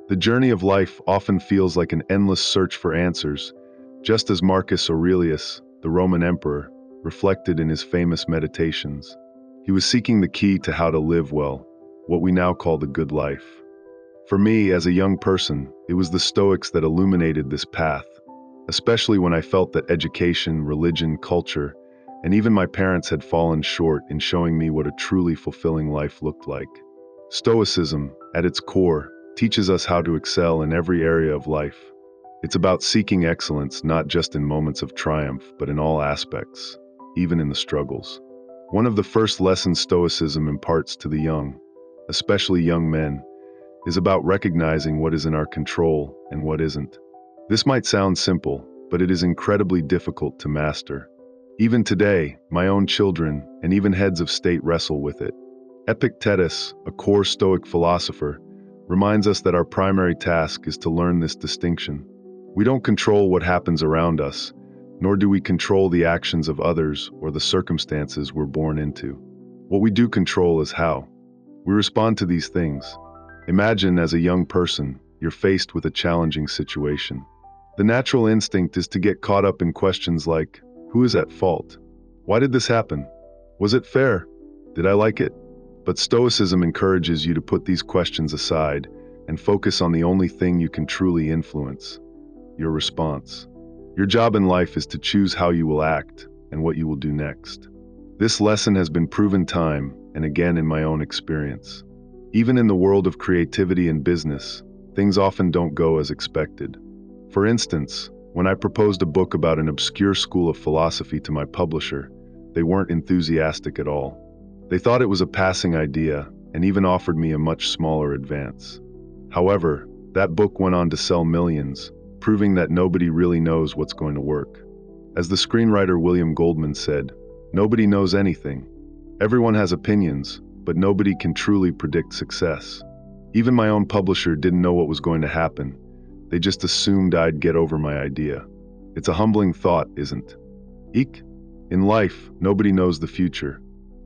The journey of life often feels like an endless search for answers, just as Marcus Aurelius, the Roman emperor, reflected in his famous meditations. He was seeking the key to how to live well, what we now call the good life. For me, as a young person, it was the Stoics that illuminated this path, especially when I felt that education, religion, culture, and even my parents had fallen short in showing me what a truly fulfilling life looked like. Stoicism, at its core, teaches us how to excel in every area of life. It's about seeking excellence not just in moments of triumph, but in all aspects, even in the struggles. One of the first lessons Stoicism imparts to the young, especially young men, is about recognizing what is in our control and what isn't. This might sound simple, but it is incredibly difficult to master. Even today, my own children and even heads of state wrestle with it. Epictetus, a core Stoic philosopher, reminds us that our primary task is to learn this distinction. We don't control what happens around us, nor do we control the actions of others or the circumstances we're born into. What we do control is how we respond to these things. Imagine, as a young person, you're faced with a challenging situation. The natural instinct is to get caught up in questions like, who is at fault? Why did this happen? Was it fair? Did I like it? But Stoicism encourages you to put these questions aside and focus on the only thing you can truly influence: your response. Your job in life is to choose how you will act and what you will do next. This lesson has been proven time and again in my own experience. Even in the world of creativity and business, things often don't go as expected. For instance, when I proposed a book about an obscure school of philosophy to my publisher, they weren't enthusiastic at all. They thought it was a passing idea and even offered me a much smaller advance. However, that book went on to sell millions, proving that nobody really knows what's going to work. As the screenwriter William Goldman said, nobody knows anything. Everyone has opinions, but nobody can truly predict success. Even my own publisher didn't know what was going to happen. They just assumed I'd get over my idea. It's a humbling thought, isn't it? Eek. In life, nobody knows the future.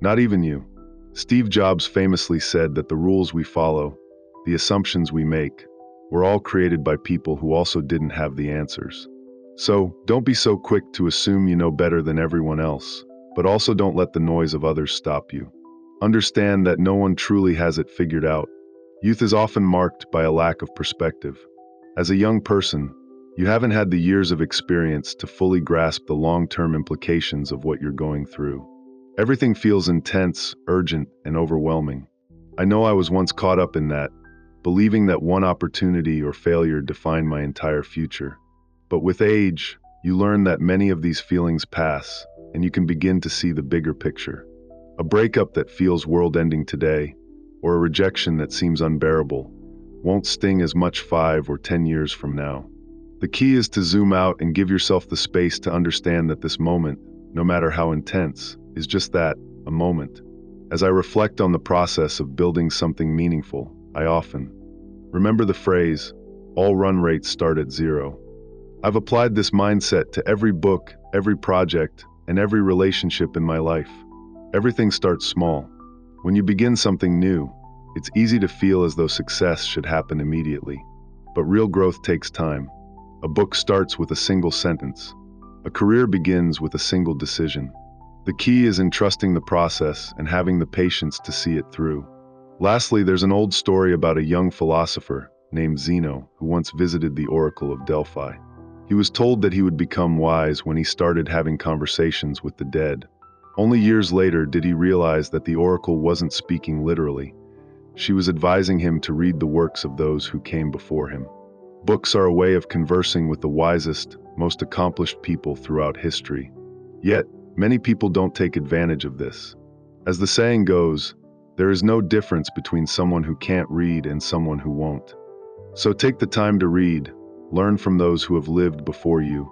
Not even you. Steve Jobs famously said that the rules we follow, the assumptions we make, were all created by people who also didn't have the answers. So, don't be so quick to assume you know better than everyone else, but also don't let the noise of others stop you. Understand that no one truly has it figured out. Youth is often marked by a lack of perspective. As a young person, you haven't had the years of experience to fully grasp the long-term implications of what you're going through. Everything feels intense, urgent, and overwhelming. I know I was once caught up in that, believing that one opportunity or failure defined my entire future. But with age, you learn that many of these feelings pass, and you can begin to see the bigger picture. A breakup that feels world-ending today, or a rejection that seems unbearable, won't sting as much 5 or 10 years from now. The key is to zoom out and give yourself the space to understand that this moment, no matter how intense, is just that, a moment. As I reflect on the process of building something meaningful, I often remember the phrase, all run rates start at zero. I've applied this mindset to every book, every project, and every relationship in my life. Everything starts small. When you begin something new, it's easy to feel as though success should happen immediately. But real growth takes time. A book starts with a single sentence. A career begins with a single decision. The key is in trusting the process and having the patience to see it through. Lastly, there's an old story about a young philosopher named Zeno who once visited the Oracle of Delphi. He was told that he would become wise when he started having conversations with the dead. Only years later did he realize that the Oracle wasn't speaking literally. She was advising him to read the works of those who came before him. Books are a way of conversing with the wisest, most accomplished people throughout history. Yet, many people don't take advantage of this. As the saying goes, there is no difference between someone who can't read and someone who won't. So take the time to read, learn from those who have lived before you,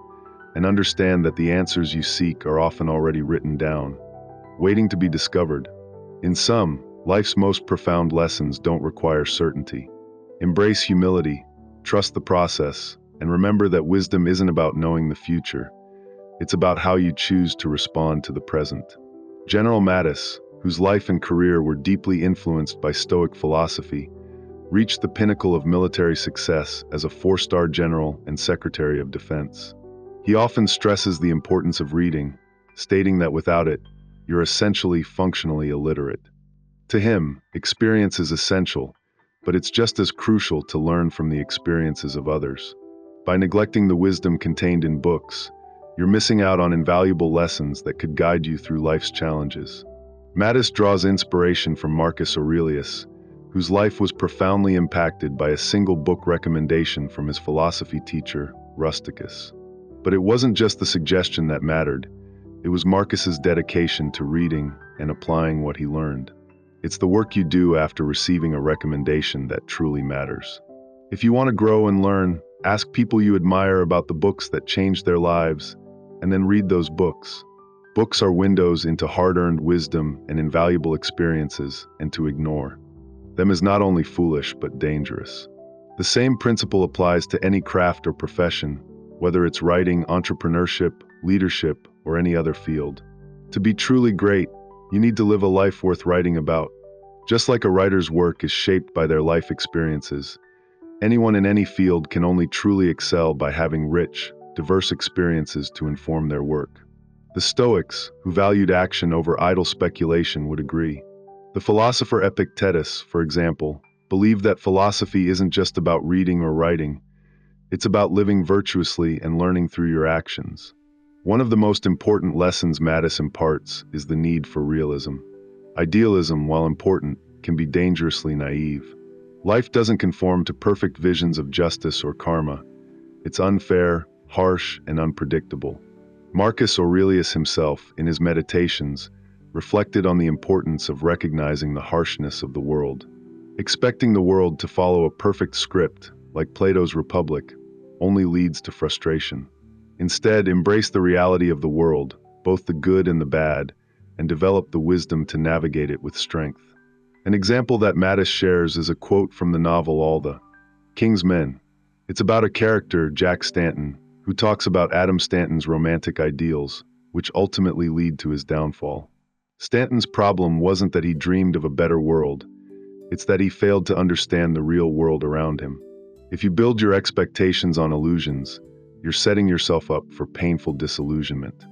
and understand that the answers you seek are often already written down, waiting to be discovered. In sum, life's most profound lessons don't require certainty. Embrace humility, trust the process, and remember that wisdom isn't about knowing the future. It's about how you choose to respond to the present. General Mattis, whose life and career were deeply influenced by Stoic philosophy, reached the pinnacle of military success as a four-star general and Secretary of Defense. He often stresses the importance of reading, stating that without it, you're essentially functionally illiterate. To him, experience is essential, but it's just as crucial to learn from the experiences of others. By neglecting the wisdom contained in books, you're missing out on invaluable lessons that could guide you through life's challenges. Mattis draws inspiration from Marcus Aurelius, whose life was profoundly impacted by a single book recommendation from his philosophy teacher, Rusticus. But it wasn't just the suggestion that mattered, it was Marcus's dedication to reading and applying what he learned. It's the work you do after receiving a recommendation that truly matters. If you want to grow and learn, ask people you admire about the books that changed their lives, and then read those books. Books are windows into hard-earned wisdom and invaluable experiences, and to ignore them is not only foolish but dangerous. The same principle applies to any craft or profession, whether it's writing, entrepreneurship, leadership, or any other field. To be truly great, you need to live a life worth writing about. Just like a writer's work is shaped by their life experiences, anyone in any field can only truly excel by having rich, diverse experiences to inform their work. The Stoics, who valued action over idle speculation, would agree. The philosopher Epictetus, for example, believed that philosophy isn't just about reading or writing, it's about living virtuously and learning through your actions. One of the most important lessons Mattis imparts is the need for realism. Idealism, while important, can be dangerously naive. Life doesn't conform to perfect visions of justice or karma. It's unfair, harsh, and unpredictable. Marcus Aurelius himself, in his Meditations, reflected on the importance of recognizing the harshness of the world. Expecting the world to follow a perfect script, like Plato's Republic, only leads to frustration. Instead, embrace the reality of the world, both the good and the bad, and develop the wisdom to navigate it with strength. An example that Mattis shares is a quote from the novel All the King's Men. It's about a character, Jack Stanton, who talks about Adam Stanton's romantic ideals, which ultimately lead to his downfall. Stanton's problem wasn't that he dreamed of a better world, it's that he failed to understand the real world around him. If you build your expectations on illusions, you're setting yourself up for painful disillusionment.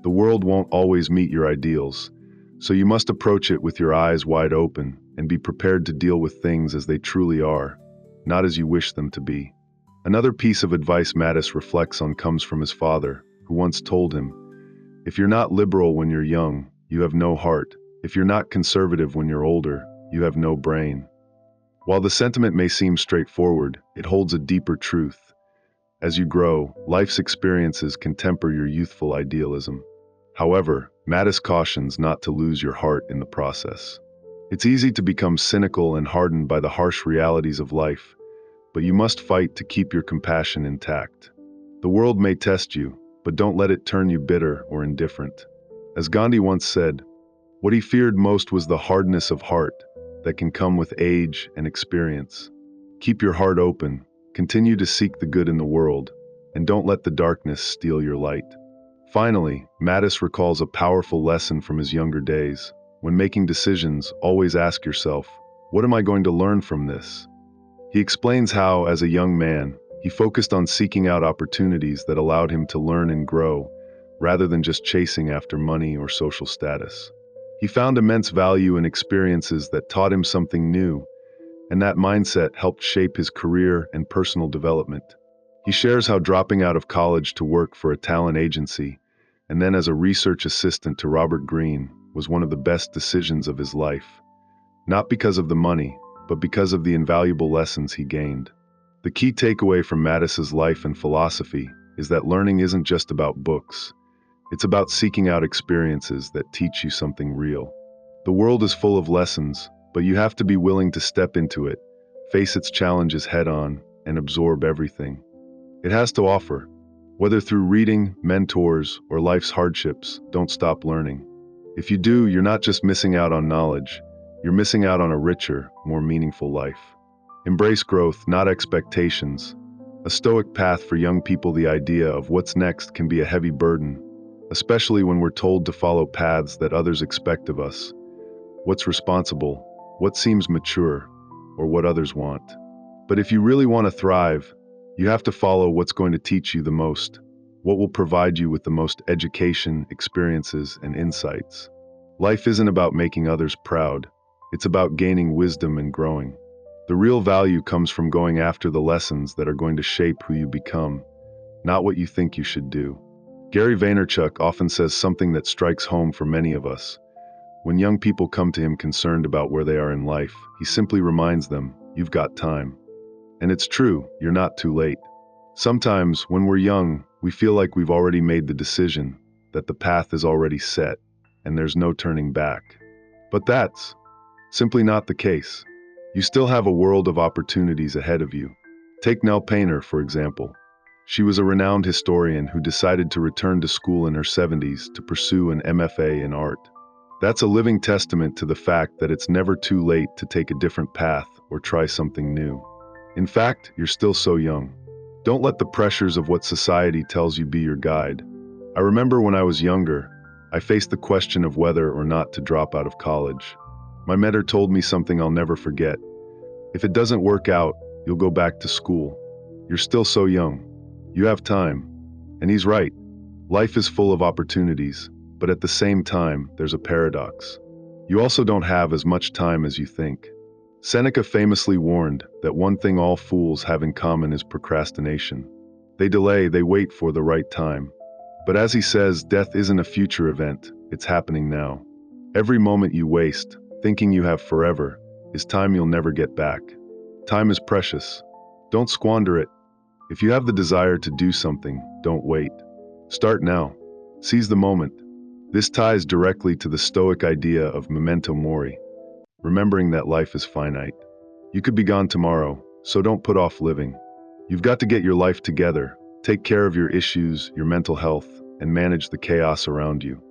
The world won't always meet your ideals, so you must approach it with your eyes wide open and be prepared to deal with things as they truly are, not as you wish them to be. Another piece of advice Mattis reflects on comes from his father, who once told him, "If you're not liberal when you're young, you have no heart. If you're not conservative when you're older, you have no brain." While the sentiment may seem straightforward, it holds a deeper truth. As you grow, life's experiences can temper your youthful idealism. However, Mattis cautions not to lose your heart in the process. It's easy to become cynical and hardened by the harsh realities of life, but you must fight to keep your compassion intact. The world may test you, but don't let it turn you bitter or indifferent. As Gandhi once said, what he feared most was the hardness of heart that can come with age and experience. Keep your heart open, continue to seek the good in the world, and don't let the darkness steal your light. Finally, Mattis recalls a powerful lesson from his younger days. When making decisions, always ask yourself, what am I going to learn from this? He explains how, as a young man, he focused on seeking out opportunities that allowed him to learn and grow, rather than just chasing after money or social status. He found immense value in experiences that taught him something new, and that mindset helped shape his career and personal development. He shares how dropping out of college to work for a talent agency, and then as a research assistant to Robert Greene, was one of the best decisions of his life. Not because of the money, but because of the invaluable lessons he gained. The key takeaway from Mattis's life and philosophy is that learning isn't just about books. It's about seeking out experiences that teach you something real. The world is full of lessons, but you have to be willing to step into it, face its challenges head-on, and absorb everything it has to offer. Whether through reading, mentors, or life's hardships, don't stop learning. If you do, you're not just missing out on knowledge, you're missing out on a richer, more meaningful life. Embrace growth, not expectations. A Stoic path for young people. The idea of what's next can be a heavy burden, especially when we're told to follow paths that others expect of us. What's responsible? What seems mature? or what others want. But if you really want to thrive, you have to follow what's going to teach you the most, what will provide you with the most education, experiences, and insights. Life isn't about making others proud. It's about gaining wisdom and growing. The real value comes from going after the lessons that are going to shape who you become, not what you think you should do. Gary Vaynerchuk often says something that strikes home for many of us. When young people come to him concerned about where they are in life, he simply reminds them, "You've got time." And it's true, you're not too late. Sometimes, when we're young, we feel like we've already made the decision, that the path is already set, and there's no turning back. But that's simply not the case. You still have a world of opportunities ahead of you. Take Nell Painter, for example. She was a renowned historian who decided to return to school in her 70s to pursue an MFA in art. That's a living testament to the fact that it's never too late to take a different path or try something new. In fact, you're still so young. Don't let the pressures of what society tells you be your guide. I remember when I was younger, I faced the question of whether or not to drop out of college. My mentor told me something I'll never forget. If it doesn't work out, you'll go back to school. You're still so young. You have time. And he's right. Life is full of opportunities, but at the same time, there's a paradox. You also don't have as much time as you think. Seneca famously warned that one thing all fools have in common is procrastination. They delay, they wait for the right time. But as he says, death isn't a future event, it's happening now. Every moment you waste, thinking you have forever, is time you'll never get back. Time is precious. Don't squander it. If you have the desire to do something, don't wait. Start now. Seize the moment. This ties directly to the Stoic idea of memento mori, remembering that life is finite. You could be gone tomorrow, so don't put off living. You've got to get your life together, take care of your issues, your mental health, and manage the chaos around you.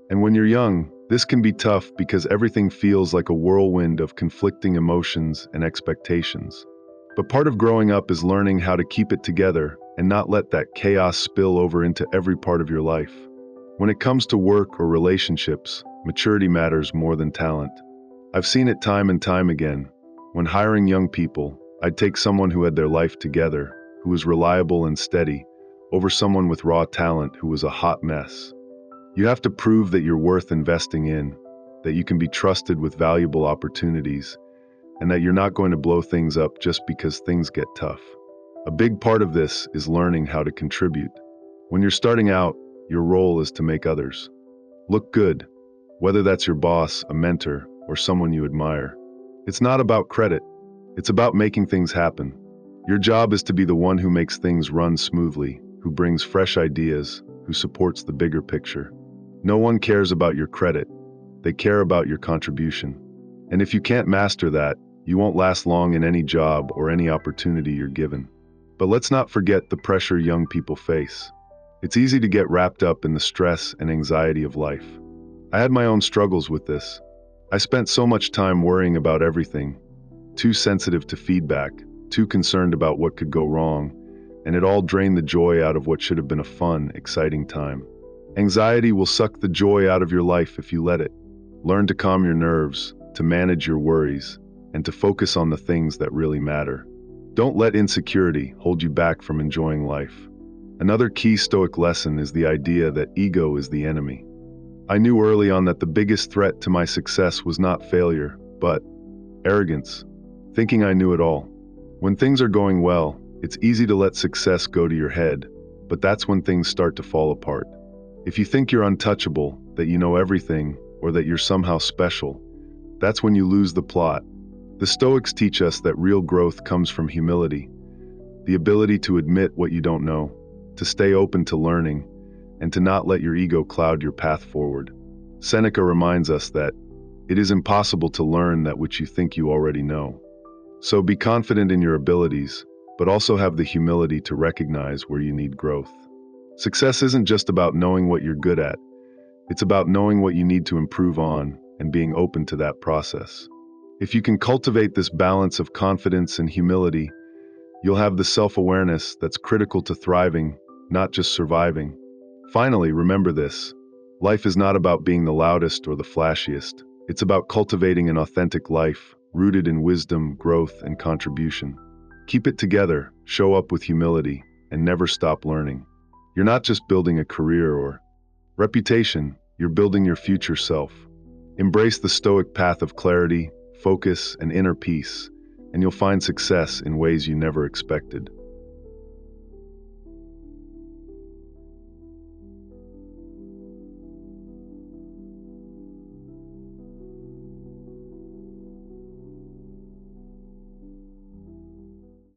And when you're young, this can be tough because everything feels like a whirlwind of conflicting emotions and expectations. But part of growing up is learning how to keep it together and not let that chaos spill over into every part of your life. When it comes to work or relationships, maturity matters more than talent. I've seen it time and time again. When hiring young people, I'd take someone who had their life together, who was reliable and steady, over someone with raw talent who was a hot mess. You have to prove that you're worth investing in, that you can be trusted with valuable opportunities, and that you're not going to blow things up just because things get tough. A big part of this is learning how to contribute. When you're starting out, your role is to make others look good, whether that's your boss, a mentor, or someone you admire. It's not about credit. It's about making things happen. Your job is to be the one who makes things run smoothly, who brings fresh ideas, who supports the bigger picture. No one cares about your credit. They care about your contribution. And if you can't master that, you won't last long in any job or any opportunity you're given. But let's not forget the pressure young people face. It's easy to get wrapped up in the stress and anxiety of life. I had my own struggles with this. I spent so much time worrying about everything, too sensitive to feedback, too concerned about what could go wrong, and it all drained the joy out of what should have been a fun, exciting time. Anxiety will suck the joy out of your life if you let it. Learn to calm your nerves, to manage your worries, and to focus on the things that really matter. Don't let insecurity hold you back from enjoying life. Another key Stoic lesson is the idea that ego is the enemy. I knew early on that the biggest threat to my success was not failure, but arrogance, thinking I knew it all. When things are going well, it's easy to let success go to your head, but that's when things start to fall apart. If you think you're untouchable, that you know everything, or that you're somehow special, that's when you lose the plot. The Stoics teach us that real growth comes from humility, the ability to admit what you don't know, to stay open to learning, and to not let your ego cloud your path forward. Seneca reminds us that it is impossible to learn that which you think you already know. So be confident in your abilities, but also have the humility to recognize where you need growth. Success isn't just about knowing what you're good at. It's about knowing what you need to improve on and being open to that process. If you can cultivate this balance of confidence and humility, you'll have the self-awareness that's critical to thriving, not just surviving. Finally, remember this. Life is not about being the loudest or the flashiest. It's about cultivating an authentic life, rooted in wisdom, growth, and contribution. Keep it together, show up with humility, and never stop learning. You're not just building a career or reputation, you're building your future self. Embrace the Stoic path of clarity, focus, and inner peace, and you'll find success in ways you never expected.